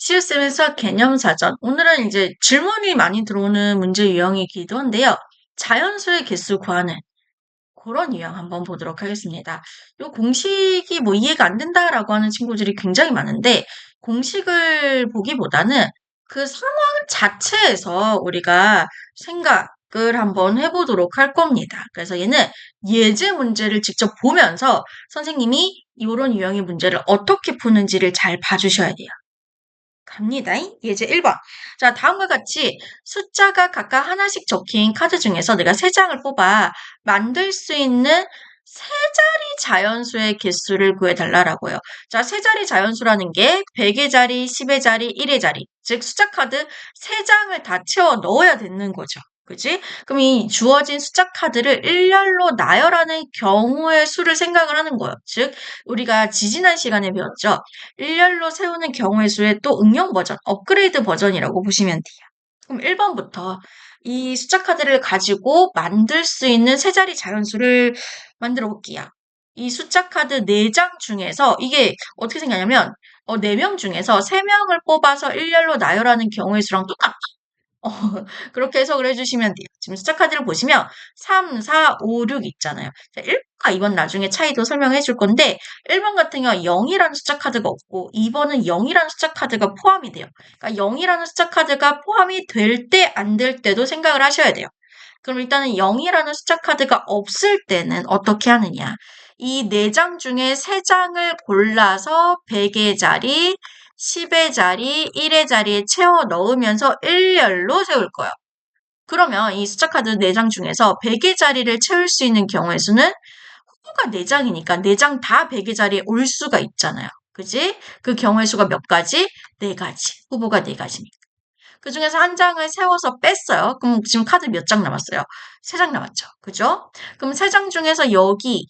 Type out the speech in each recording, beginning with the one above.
CSM에서 개념사전. 오늘은 이제 질문이 많이 들어오는 문제 유형이기도 한데요. 자연수의 개수 구하는 그런 유형 한번 보도록 하겠습니다. 요 공식이 뭐 이해가 안 된다라고 하는 친구들이 굉장히 많은데 공식을 보기보다는 그 상황 자체에서 우리가 생각을 한번 해보도록 할 겁니다. 그래서 얘는 예제 문제를 직접 보면서 선생님이 이런 유형의 문제를 어떻게 푸는지를 잘 봐주셔야 돼요. 갑니다. 예제 1번. 자, 다음과 같이 숫자가 각각 하나씩 적힌 카드 중에서 내가 3장을 뽑아 만들 수 있는 세 자리 자연수의 개수를 구해달라고요. 자, 세 자리 자연수라는 게 100의 자리, 10의 자리, 1의 자리. 즉, 숫자 카드 3장을 다 채워 넣어야 되는 거죠. 그지? 그럼 이 주어진 숫자 카드를 일렬로 나열하는 경우의 수를 생각을 하는 거예요. 즉, 우리가 지지난 시간에 배웠죠. 일렬로 세우는 경우의 수의 또 응용 버전, 업그레이드 버전이라고 보시면 돼요. 그럼 1번부터 이 숫자 카드를 가지고 만들 수 있는 세 자리 자연수를 만들어 볼게요. 이 숫자 카드 4장 중에서 이게 어떻게 생각하냐면 4명 중에서 3명을 뽑아서 일렬로 나열하는 경우의 수랑 똑같아. 어, 그렇게 해석을 해주시면 돼요. 지금 숫자 카드를 보시면 3, 4, 5, 6 있잖아요. 자, 1번과 2번 나중에 차이도 설명해 줄 건데 1번 같은 경우 0이라는 숫자 카드가 없고 2번은 0이라는 숫자 카드가 포함이 돼요. 그러니까 0이라는 숫자 카드가 포함이 될 때, 안 될 때도 생각을 하셔야 돼요. 그럼 일단은 0이라는 숫자 카드가 없을 때는 어떻게 하느냐. 이 4장 중에 3장을 골라서 100의 자리, 10의 자리, 1의 자리에 채워 넣으면서 일렬로 세울 거예요. 그러면 이 숫자 카드 4장 중에서 100의 자리를 채울 수 있는 경우의 수는 후보가 4장이니까 4장 다 100의 자리에 올 수가 있잖아요. 그지? 그 경우의 수가 몇 가지? 4가지. 후보가 4가지니까. 그 중에서 한 장을 세워서 뺐어요. 그럼 지금 카드 몇 장 남았어요? 3장 남았죠. 그죠? 그럼 3장 중에서 여기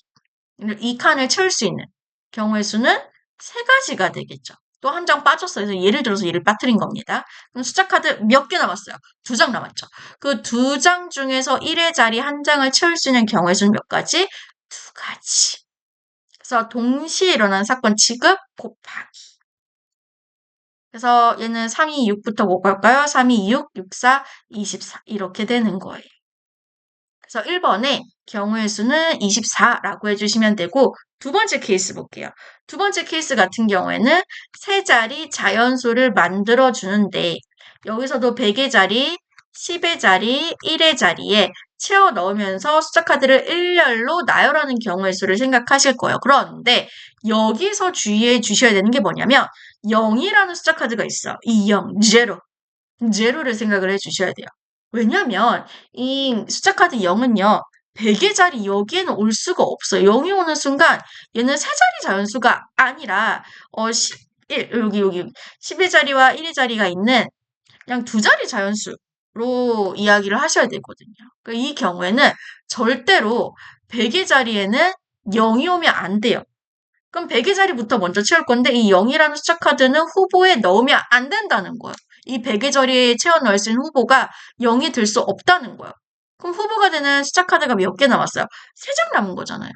이 칸을 채울 수 있는 경우의 수는 3가지가 되겠죠. 또 한 장 빠졌어요. 그래서 예를 들어서 얘를 빠뜨린 겁니다. 그럼 숫자 카드 몇 개 남았어요? 2장 남았죠. 그 2장 중에서 1의 자리 한 장을 채울 수 있는 경우의 수는 몇 가지? 2가지. 그래서 동시에 일어난 사건 취급 곱하기. 그래서 얘는 3, 2, 6부터 곱할까요? 3, 2, 6, 6, 4, 24 이렇게 되는 거예요. 그래서 1번의 경우의 수는 24라고 해주시면 되고 두 번째 케이스 볼게요. 두 번째 케이스 같은 경우에는 세 자리 자연수를 만들어 주는데 여기서도 100의 자리, 10의 자리, 1의 자리에 채워 넣으면서 숫자 카드를 일렬로 나열하는 경우의 수를 생각하실 거예요. 그런데 여기서 주의해 주셔야 되는 게 뭐냐면 0이라는 숫자 카드가 있어. 이 0, 제로. 제로를 생각을 해 주셔야 돼요. 왜냐면 이 숫자 카드 0은요. 100의 자리 여기에는 올 수가 없어요. 0이 오는 순간 얘는 세 자리 자연수가 아니라 11 여기 10의 자리와 1의 자리가 있는 그냥 두 자리 자연수로 이야기를 하셔야 되거든요. 그러니까 이 경우에는 절대로 100의 자리에는 0이 오면 안 돼요. 그럼 100의 자리부터 먼저 채울 건데 이 0이라는 숫자 카드는 후보에 넣으면 안 된다는 거예요. 이 100의 자리에 채워 넣을 수 있는 후보가 0이 될 수 없다는 거예요. 그럼 후보가 되는 숫자 카드가 몇 개 남았어요? 3장 남은 거잖아요.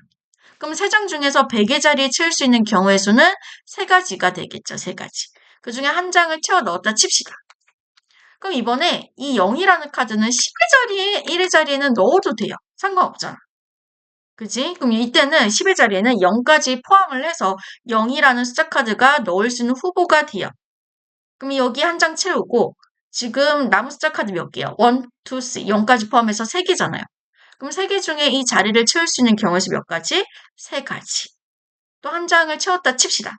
그럼 3장 중에서 100의 자리에 채울 수 있는 경우의 수는 3가지가 되겠죠. 3가지. 그 중에 한 장을 채워 넣었다 칩시다. 그럼 이번에 이 0이라는 카드는 10의 자리에 1의 자리에는 넣어도 돼요. 상관없잖아. 그지? 그럼 이때는 10의 자리에는 0까지 포함을 해서 0이라는 숫자 카드가 넣을 수 있는 후보가 돼요. 그럼 여기 한 장 채우고 지금 남은 숫자 카드 몇 개요? 1, 2, 3, 0까지 포함해서 3개잖아요. 그럼 3개 중에 이 자리를 채울 수 있는 경우의 수 몇 가지? 3가지. 또 한 장을 채웠다 칩시다.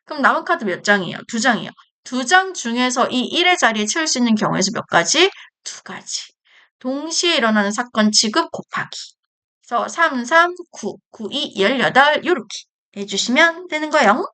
그럼 남은 카드 몇 장이에요? 2장이에요. 2장 중에서 이 1의 자리에 채울 수 있는 경우의 수 몇 가지? 2가지. 동시에 일어나는 사건 취급 곱하기. 그래서 3, 3, 9, 9, 2, 18 이렇게 해주시면 되는 거예요.